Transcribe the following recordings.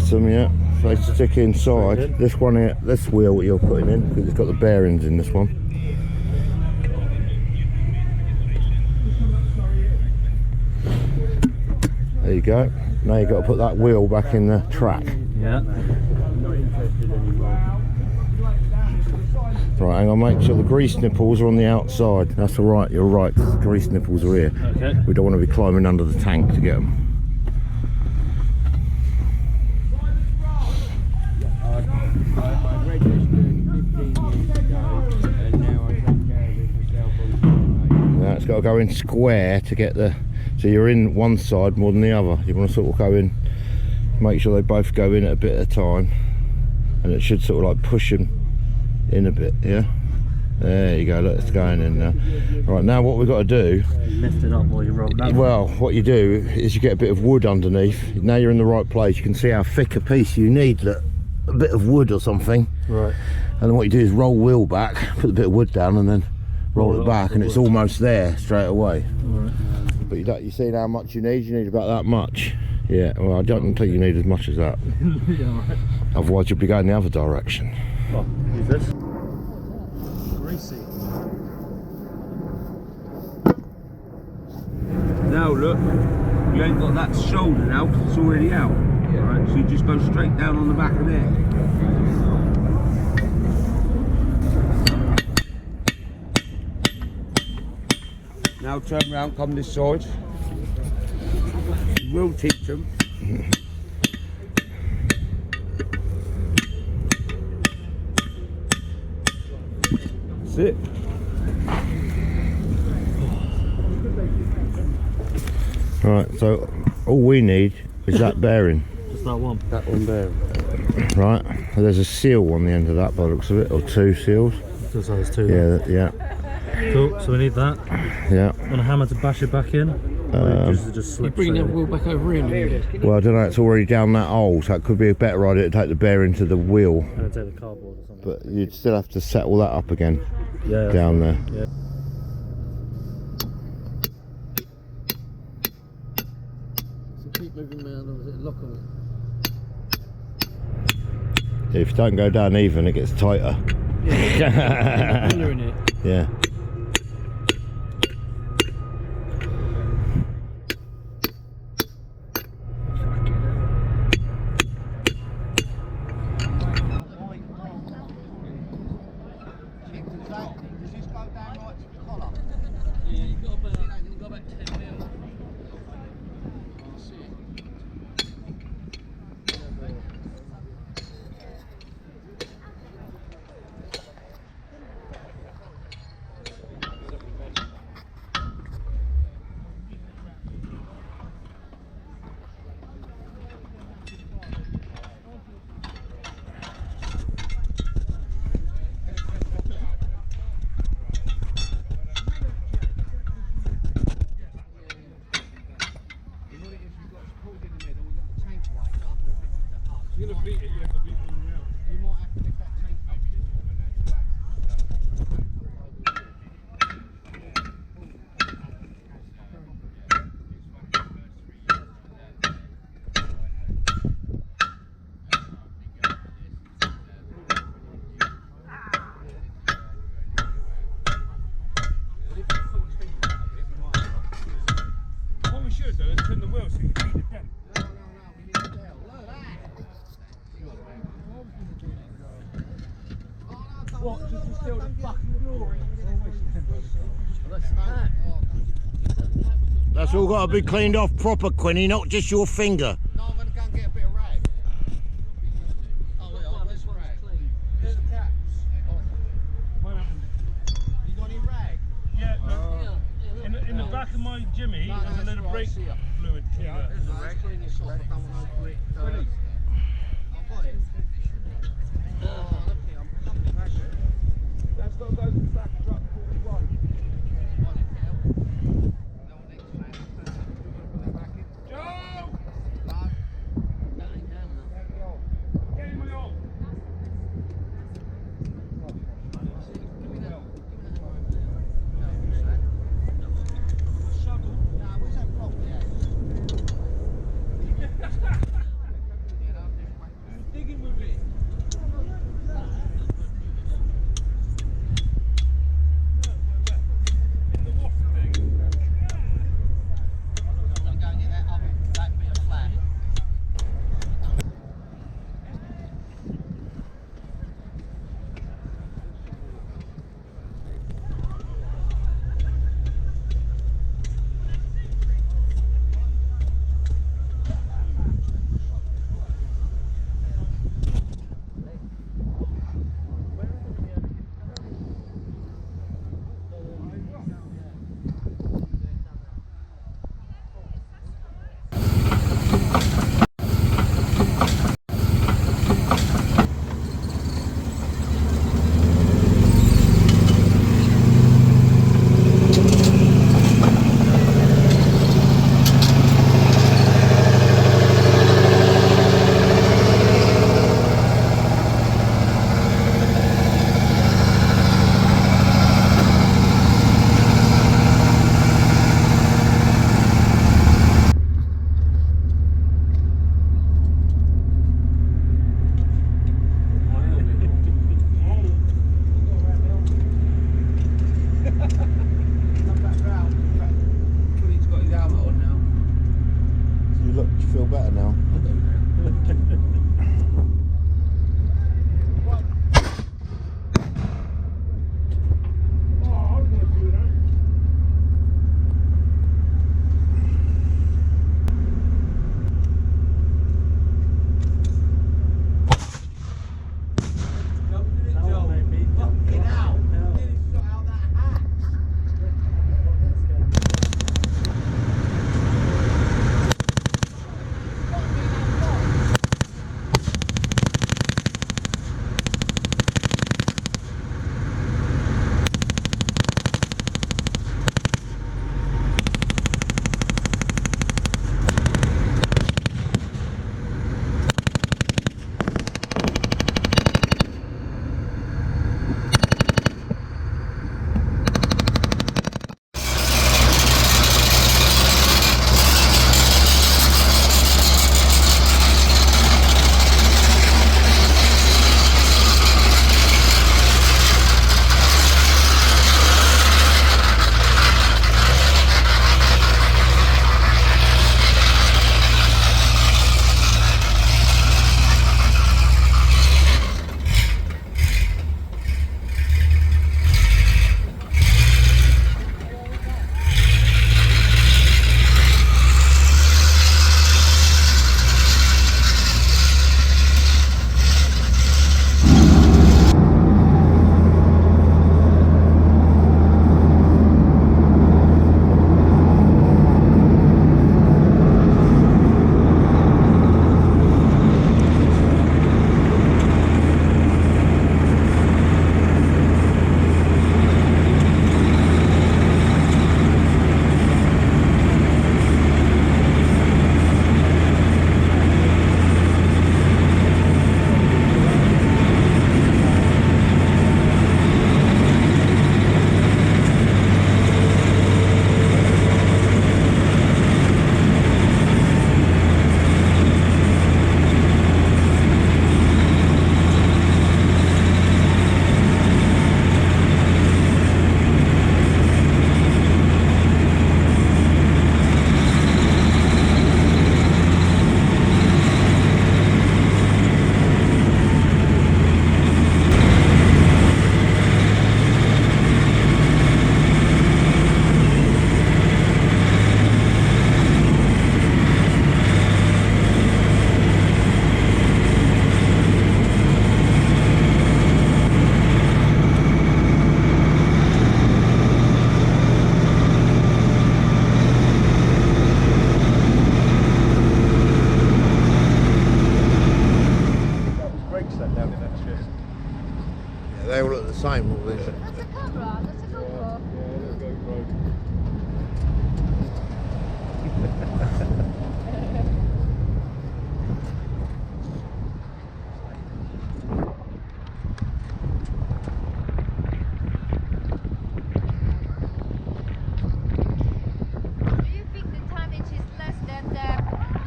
That's them, yeah. So they stick inside. This one here, this wheel you're putting in, because it's got the bearings in this one. There you go. Now you've got to put that wheel back in the track. Yeah. Right, hang on, make sure the grease nipples are on the outside. That's alright, you're right, the grease nipples are here. Okay. We don't want to be climbing under the tank to get them. Now it's got to go in square to get the... So you're in one side more than the other. You want to sort of go in, make sure they both go in at a bit at a time. And it should sort of like push them in a bit, yeah? There you go, look, it's going in now. Right, now what we've got to do... Lift it up while you roll that. Well, what you do is you get a bit of wood underneath. Now you're in the right place. You can see how thick a piece you need, look. A bit of wood or something. Right. And then what you do is roll wheel back, put a bit of wood down and then roll it back, and it's almost there straight away. Right. But you see how much you need about that much. Yeah, well I don't think you need as much as that. Yeah, right. Otherwise you'll be going the other direction. Oh, use this. Greasy. Now look, you ain't got that shoulder now because it's already out. Yeah. Right, so you just go straight down on the back of there. Now turn around, come this side. We'll teach them. That's it. Right, so all we need is that bearing. Just that one. That one there. Right, there's a seal on the end of that by the looks of it, or two seals. Just those two. Yeah, yeah, Cool, so we need that. yeah. On a hammer to bash it back in. Just You bring that wheel back over in. Well, I don't know, it's already down that hole, so it could be a better idea to take the bearing to the wheel. And take the cardboard or something. But you'd still have to set all that up again, Yeah. down there. Yeah. So keep moving around, or is it lock on it? If you don't go down even, it gets tighter. Yeah. In it. Yeah. You're gonna beat it, you have to beat it around. You might have to lift that tank maybe. What we should do is turn the wheel so you can beat it down. What? Just to steal the fucking glory. That's all got to be cleaned off proper, Quinny, not just your finger. No, I'm going to go and get a bit of rag. Oh, yeah, where's the rag? There's the caps. You got any rag? Yeah, no. In the back of my Jimmy, there's a little brake fluid cleaner. There's a rag. Clean this off. I don't want to grit. I've got it. Oh, look here, I'm pumping rag. That's got to go to the back of truck 41. Joe! Get him on.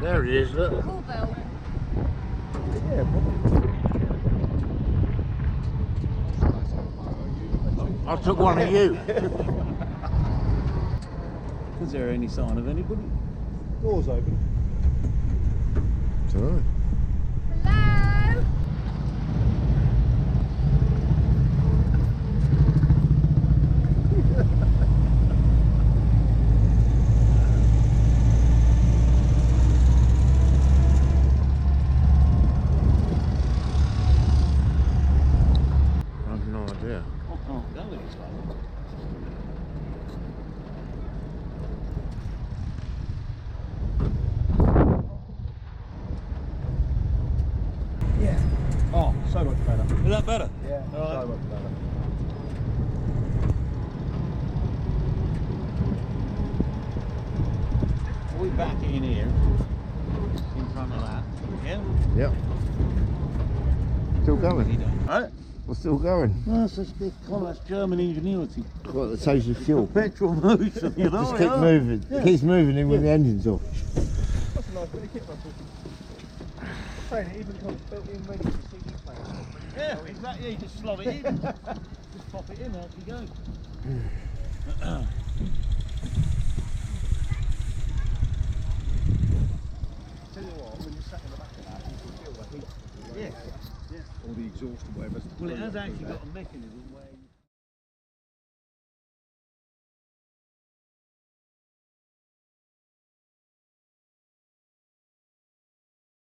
There he is, look. Corbell. I took one of you. Is there any sign of anybody? Doors open. Dunno. Hello? I've no idea. I can't go this way. Oh, so much better. Is that better? Yeah, so much better. Are we back in here? In front of that? Yeah? Yep. Still going. Right? We're still going. That's that's German ingenuity. Got the taste of fuel. Petrol motion, you know. Just keep moving. Keeps moving in when the engine's off. That's a nice bit of kit, Russell. I'm saying it even comes built in ready for CD players. Yeah, exactly. You just slot it in. Just pop it in, out you go. Tell you what, when you sat in the back of that, you can feel the heat. Yeah. Or the exhaust or whatever. Well, it has actually got a mechanism where